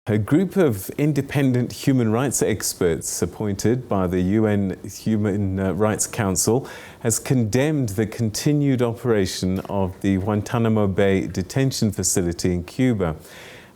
A group of independent human rights experts appointed by the UN Human Rights Council has condemned the continued operation of the Guantanamo Bay detention facility in Cuba.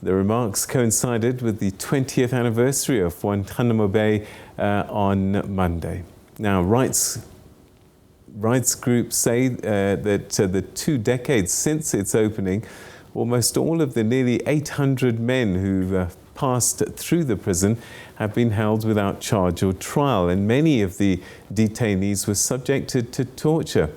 The remarks coincided with the 20th anniversary of Guantanamo Bay on Monday. Now, rights groups say that the 2 decades since its opening, almost all of the nearly 800 men who passed through the prison have been held without charge or trial, and many of the detainees were subjected to torture.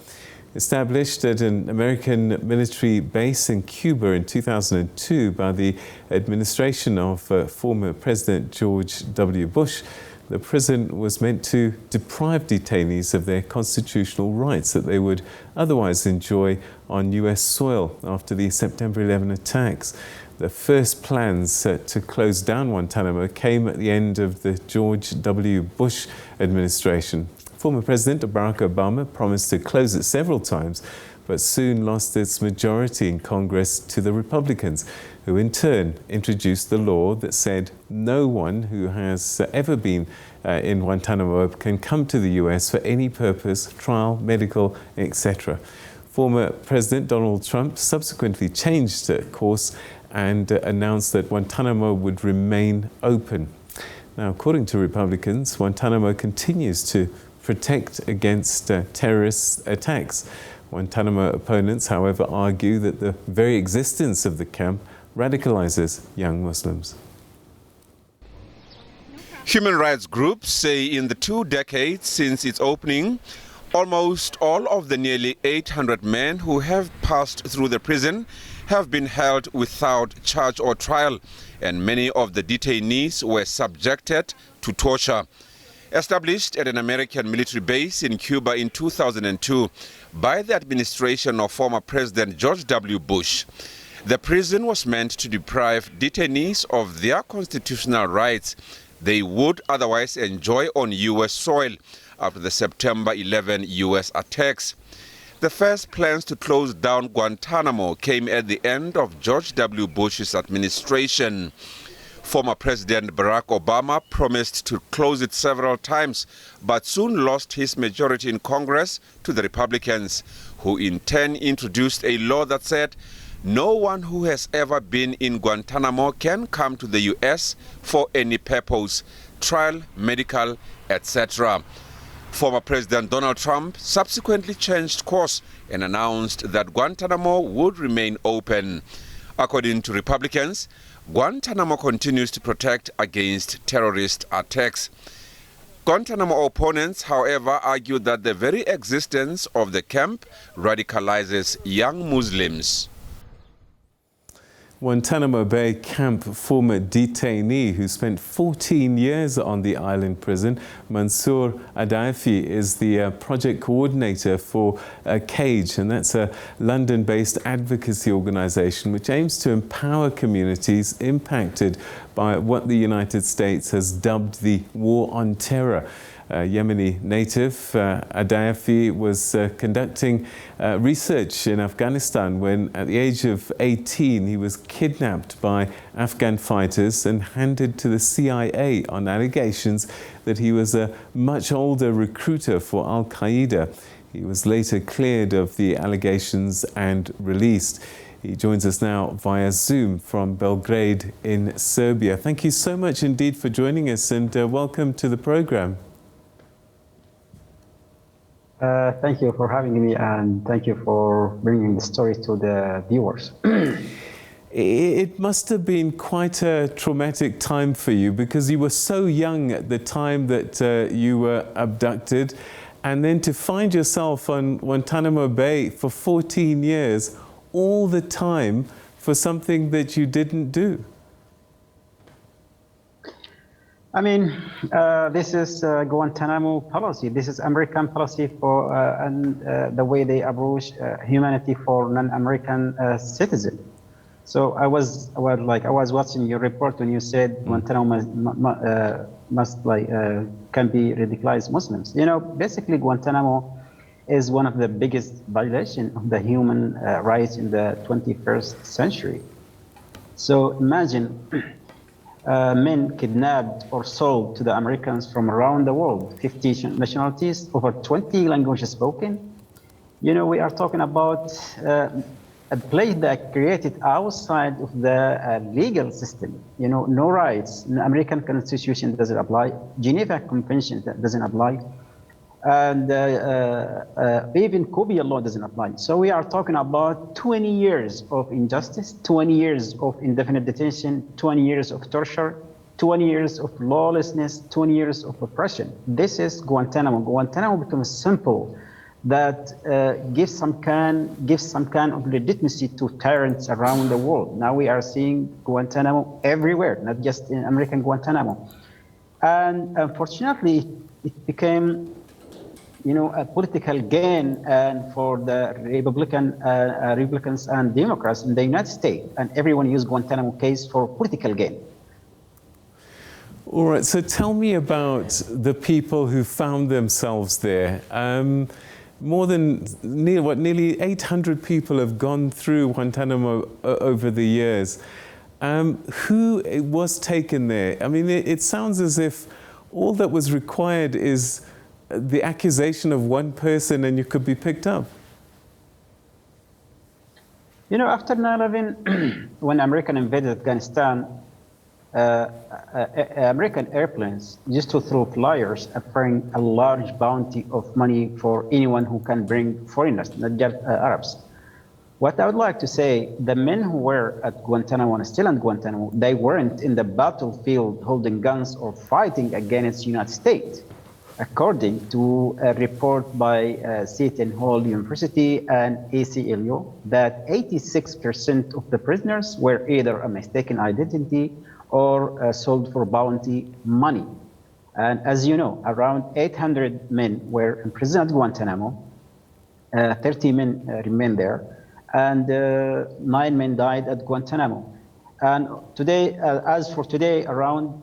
Established at an American military base in Cuba in 2002 by the administration of former President George W. Bush, the prison was meant to deprive detainees of their constitutional rights that they would otherwise enjoy on US soil after the September 11 attacks. The first plans to close down Guantanamo came at the end of the George W. Bush administration. Former President Barack Obama promised to close it several times, but soon lost its majority in Congress to the Republicans, who in turn introduced the law that said no one who has ever been in Guantanamo can come to the US for any purpose, trial, medical, etc. Former President Donald Trump subsequently changed course and announced that Guantanamo would remain open. Now, according to Republicans, Guantanamo continues to protect against terrorist attacks. Guantanamo opponents, however, argue that the very existence of the camp radicalizes young Muslims. Human rights groups say in the 2 decades since its opening, almost all of the nearly 800 men who have passed through the prison have been held without charge or trial, and many of the detainees were subjected to torture. Established at an American military base in Cuba in 2002 by the administration of former President George W. Bush, the prison was meant to deprive detainees of their constitutional rights they would otherwise enjoy on U.S. soil after the September 11 U.S. attacks. The first plans to close down Guantanamo came at the end of George W. Bush's administration. Former President Barack Obama promised to close it several times, but soon lost his majority in Congress to the Republicans, who in turn introduced a law that said no one who has ever been in Guantanamo can come to the U.S. for any purpose, trial, medical, etc. Former President Donald Trump subsequently changed course and announced that Guantanamo would remain open. According to Republicans, Guantanamo continues to protect against terrorist attacks. Guantanamo opponents, however, argue that the very existence of the camp radicalizes young Muslims. Guantanamo Bay camp former detainee who spent 14 years on the island prison, Mansoor Adayfi, is the project coordinator for CAGE, and that's a London-based advocacy organisation which aims to empower communities impacted by what the United States has dubbed the War on Terror. Yemeni native Adayfi was conducting research in Afghanistan when, at the age of 18, he was kidnapped by Afghan fighters and handed to the CIA on allegations that he was a much older recruiter for Al-Qaeda. He was later cleared of the allegations and released. He joins us now via Zoom from Belgrade in Serbia. Thank you so much indeed for joining us, and welcome to the program. Thank you for having me, and thank you for bringing the story to the viewers. It must have been quite a traumatic time for you, because you were so young at the time that you were abducted, and then to find yourself on Guantanamo Bay for 14 years, all the time, for something that you didn't do. I mean, this is Guantanamo policy. This is American policy for and the way they approach humanity for non-American citizens. So I was watching your report when you said Guantanamo can be radicalized Muslims. You know, basically Guantanamo is one of the biggest violations of the human rights in the 21st century. So imagine men kidnapped or sold to the Americans from around the world, 50 nationalities, over 20 languages spoken. You know, we are talking about a place that created outside of the legal system. You know, no rights. The American Constitution doesn't apply. Geneva Convention doesn't apply. And even Kobe law doesn't apply. So we are talking about 20 years of injustice, 20 years of indefinite detention, 20 years of torture, 20 years of lawlessness, 20 years of oppression. This is Guantanamo. Guantanamo becomes simple that gives some kind of legitimacy to tyrants around the world. Now we are seeing Guantanamo everywhere, not just in American Guantanamo. And unfortunately, it became, you know, a political gain and for the Republicans and Democrats in the United States, and everyone used Guantanamo case for political gain. All right, so tell me about the people who found themselves there. Nearly 800 people have gone through Guantanamo over the years. Who was taken there? I mean, it sounds as if all that was required is the accusation of one person and you could be picked up. You know, after 9/11, when American invaded Afghanistan, American airplanes used to throw flyers offering a large bounty of money for anyone who can bring foreigners, not just Arabs. What I would like to say, the men who were at Guantanamo and still at Guantanamo, they weren't in the battlefield holding guns or fighting against the United States. According to a report by Seton Hall University and ACLU, that 86% of the prisoners were either a mistaken identity or sold for bounty money. And as you know, around 800 men were imprisoned at Guantanamo, 30 men remained there, and 9 men died at Guantanamo. And today, as for today, around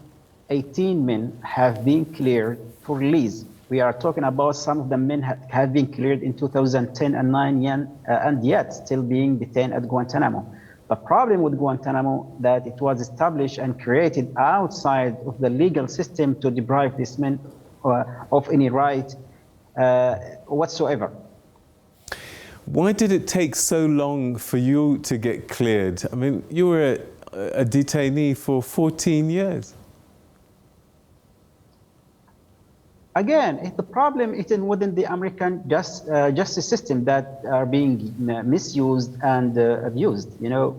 18 men have been cleared for release. We are talking about some of the men have been cleared in 2010 and 9, and yet still being detained at Guantanamo. The problem with Guantanamo that it was established and created outside of the legal system to deprive these men of any right whatsoever. Why did it take so long for you to get cleared? I mean, you were a detainee for 14 years. Again, the problem is within the American justice system that are being misused and abused. You know,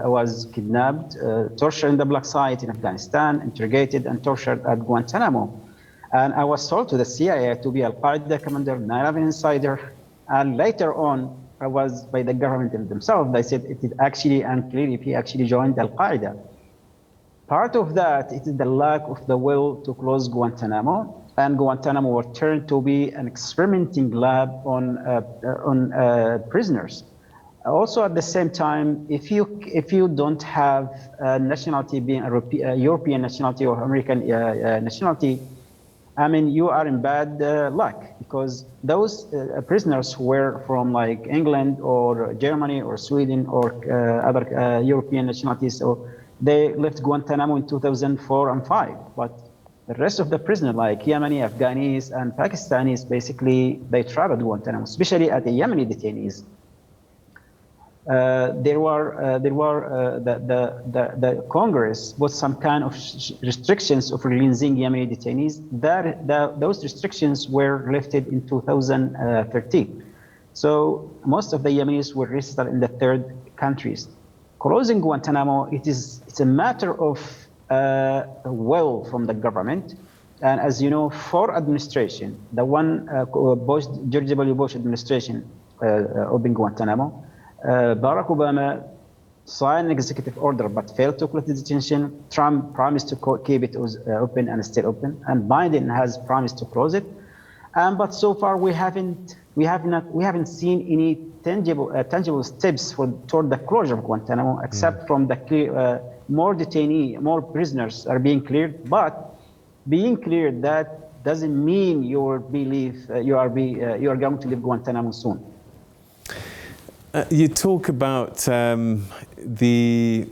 I was kidnapped, tortured in the black site in Afghanistan, interrogated and tortured at Guantanamo. And I was sold to the CIA to be Al-Qaeda commander, 9/11 insider. And later on, I was by the government themselves. They said it is actually unclear if he actually joined Al-Qaeda. Part of that is the lack of the will to close Guantanamo. And Guantanamo was turned to be an experimenting lab on prisoners. Also, at the same time, if you don't have a nationality, being a European nationality or American nationality, I mean, you are in bad luck, because those prisoners who were from like England or Germany or Sweden or other European nationalities, so they left Guantanamo in 2004 and 5, but the rest of the prisoners, like Yemeni, Afghanis, and Pakistanis, basically they traveled Guantanamo, especially at the Yemeni detainees. The Congress put some kind of restrictions of releasing Yemeni detainees. Those restrictions were lifted in 2013. So most of the Yemenis were resettled in the third countries. Closing Guantanamo, it's a matter of will from the government. And as you know, 4 administration, the one George W. Bush administration opened Guantanamo. Barack Obama signed an executive order but failed to close the detention. Trump promised to keep it open and still open, and Biden has promised to close it. But so far we haven't seen any tangible steps toward the closure of Guantanamo, except from the more prisoners are being cleared. But being cleared, that doesn't mean you are going to leave Guantanamo soon. You talk about the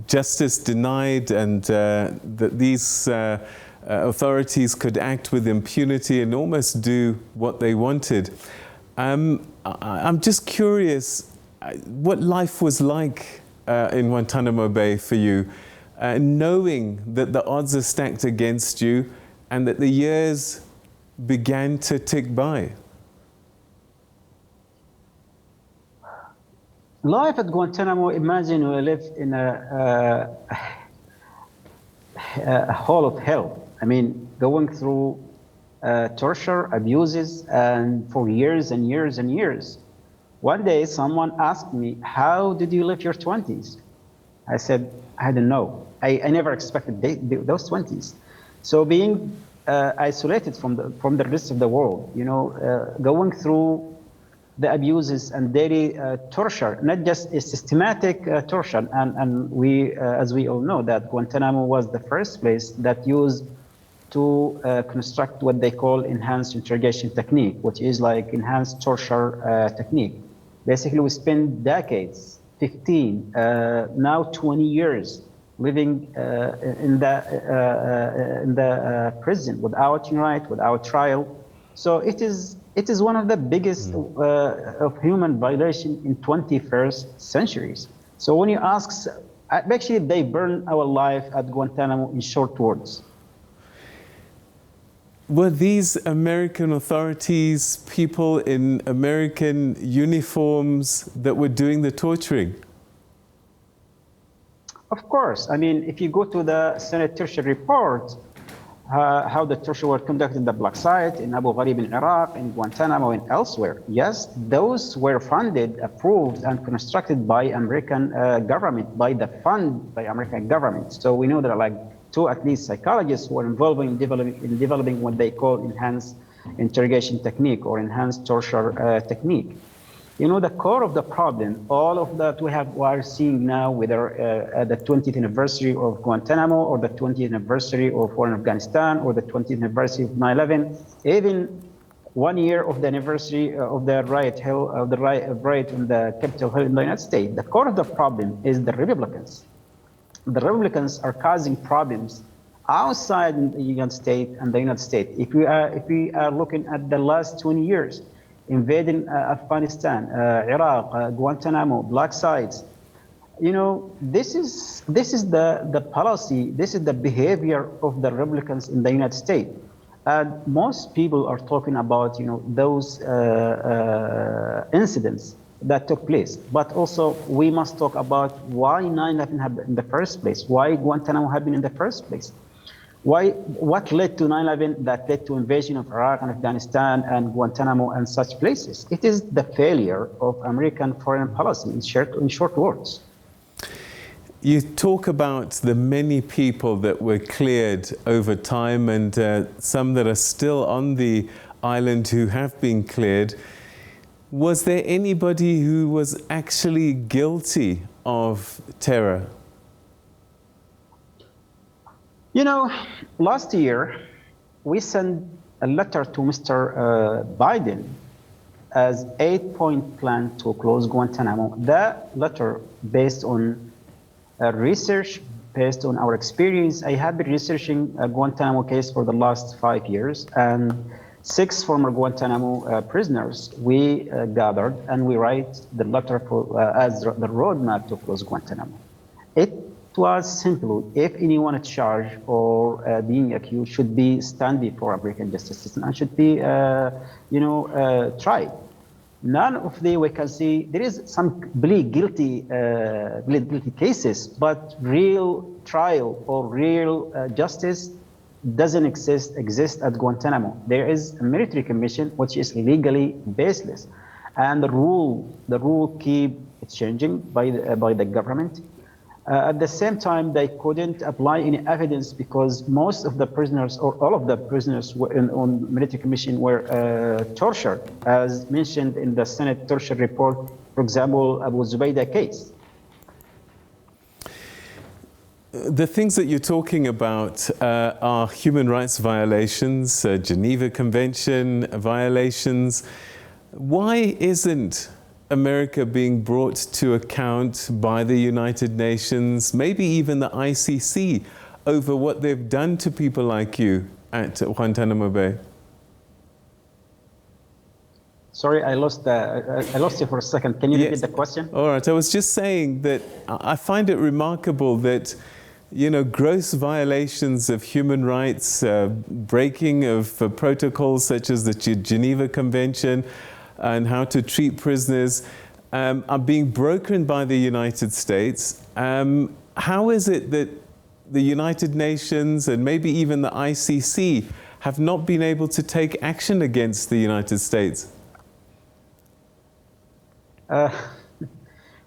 justice denied and that these authorities could act with impunity and almost do what they wanted. I'm just curious what life was like in Guantanamo Bay for you, knowing that the odds are stacked against you and that the years began to tick by. Life at Guantanamo, imagine we live in a hall of hell. I mean, going through torture, abuses, and for years and years and years. One day, someone asked me, how did you live your 20s? I said, I don't know. I never expected those 20s. So being isolated from the rest of the world, you know, going through the abuses and daily torture, not just a systematic torture. And we, as we all know, that Guantanamo was the first place that used to construct what they call enhanced interrogation technique, which is like enhanced torture technique. Basically, we spent decades, 15, now 20 years, living in the prison without right, without trial. So it is one of the biggest of human violation in 21st centuries. So when you ask, actually they burn our life at Guantanamo in short words. Were these American authorities people in American uniforms that were doing the torturing? Of course. I mean, if you go to the Senate tertiary report, how the torture were conducted in the black site, in Abu Ghraib in Iraq, in Guantanamo and elsewhere. Yes, those were funded, approved, and constructed by American government, by American government. So we know there are like two, at least, psychologists who are involved in developing what they call enhanced interrogation technique or enhanced torture technique. You know, the core of the problem, all of that we are seeing now, whether at the 20th anniversary of Guantanamo or the 20th anniversary of war in Afghanistan or the 20th anniversary of 9/11, even 1 year of the anniversary of the riot in the Capitol Hill in the United States. The core of the problem is the Republicans. The Republicans are causing problems outside the United States and the United States. If we are looking at the last 20 years, invading Afghanistan, Iraq, Guantanamo, black sites. You know, this is the policy, this is the behavior of the Republicans in the United States. And most people are talking about, you know, those incidents that took place. But also, we must talk about why 9/11 happened in the first place, why Guantanamo happened in the first place. What led to 9/11 that led to invasion of Iraq and Afghanistan and Guantanamo and such places? It is the failure of American foreign policy, in short words. You talk about the many people that were cleared over time and some that are still on the island who have been cleared. Was there anybody who was actually guilty of terror? You know, last year, we sent a letter to Mr. Biden as 8-point plan to close Guantanamo. That letter, based on research, based on our experience, I have been researching a Guantanamo case for the last 5 years, and 6 former Guantanamo prisoners we gathered, and we write the letter for, as the roadmap to close Guantanamo. It was simple. If anyone charged or being accused should be stand before American justice system and should be, tried. None of the we can see there is some guilty cases, but real trial or real justice doesn't exist at Guantanamo. There is a military commission which is legally baseless, and the rule keep changing by the government. At the same time, they couldn't apply any evidence because most of the prisoners, or all of the prisoners on military commission were tortured, as mentioned in the Senate torture report, for example, Abu Zubaydah case. The things that you're talking about are human rights violations, Geneva Convention violations. Why isn't America being brought to account by the United Nations, maybe even the ICC, over what they've done to people like you at Guantanamo Bay? Sorry, I lost you for a second. Can you repeat the question? All right. I was just saying that I find it remarkable that, you know, gross violations of human rights, breaking of protocols such as the Geneva Convention and how to treat prisoners are being broken by the United States. How is it that the United Nations and maybe even the ICC have not been able to take action against the United States?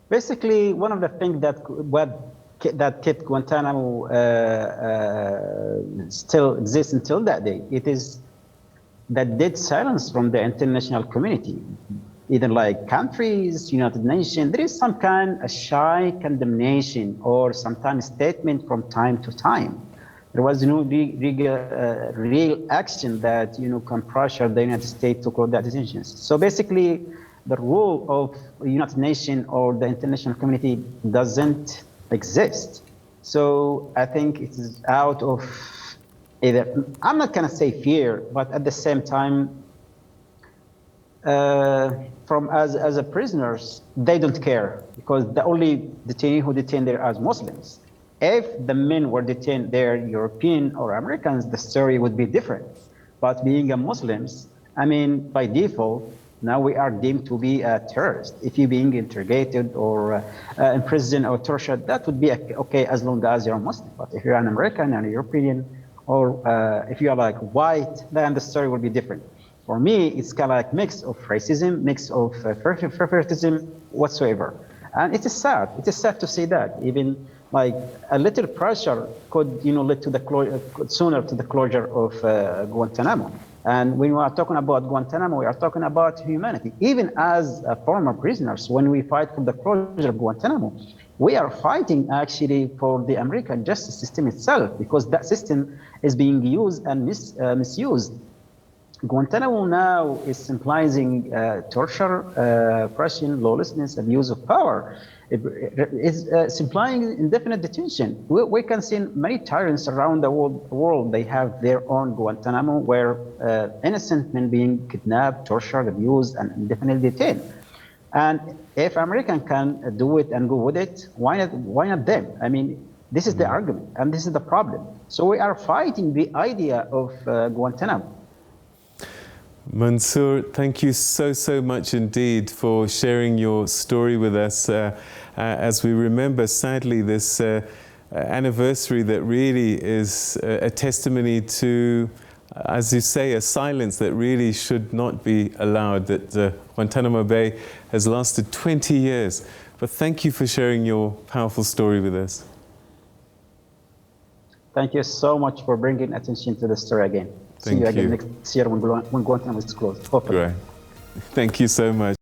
Basically, one of the things that kept Guantanamo still exists until that day, it is that dead silence from the international community, either like countries, United Nations. There is some kind of shy condemnation or sometimes statement from time to time. There was no real action that can pressure the United States to close that decisions. So basically, the role of the United Nations or the international community doesn't exist. So I think it is out of either, I'm not gonna say fear, but at the same time, from as a prisoners, they don't care because the only detainee who detained there are Muslims. If the men were detained there, European or Americans, the story would be different. But being a Muslims, I mean, by default, now we are deemed to be a terrorist. If you're being interrogated or imprisoned or tortured, that would be okay as long as you're a Muslim. But if you're an American and a European, or if you're like white, then the story will be different. For me, it's kind of like mix of racism, mix of favoritism, whatsoever. And it is sad. It is sad to see that. Even like a little pressure could, lead to the sooner to the closure of Guantanamo. And when we are talking about Guantanamo, we are talking about humanity. Even as former prisoners, when we fight for the closure of Guantanamo, we are fighting actually for the American justice system itself, because that system is being used and misused. Guantanamo now is symbolizing torture, oppression, lawlessness, abuse of power. It is supplying indefinite detention. We can see many tyrants around the world. They have their own Guantanamo where innocent men being kidnapped, tortured, abused, and indefinitely detained. And if American can do it and go with it, why not them? I mean, this is the argument, and this is the problem. So we are fighting the idea of Guantanamo. Mansoor, thank you so much indeed for sharing your story with us as we remember, sadly, this anniversary that really is a testimony to, as you say, a silence that really should not be allowed, that Guantanamo Bay has lasted 20 years. But thank you for sharing your powerful story with us. Thank you so much for bringing attention to the story again. See you again next year when Guantanamo is closed. Hopefully. Great. Thank you so much.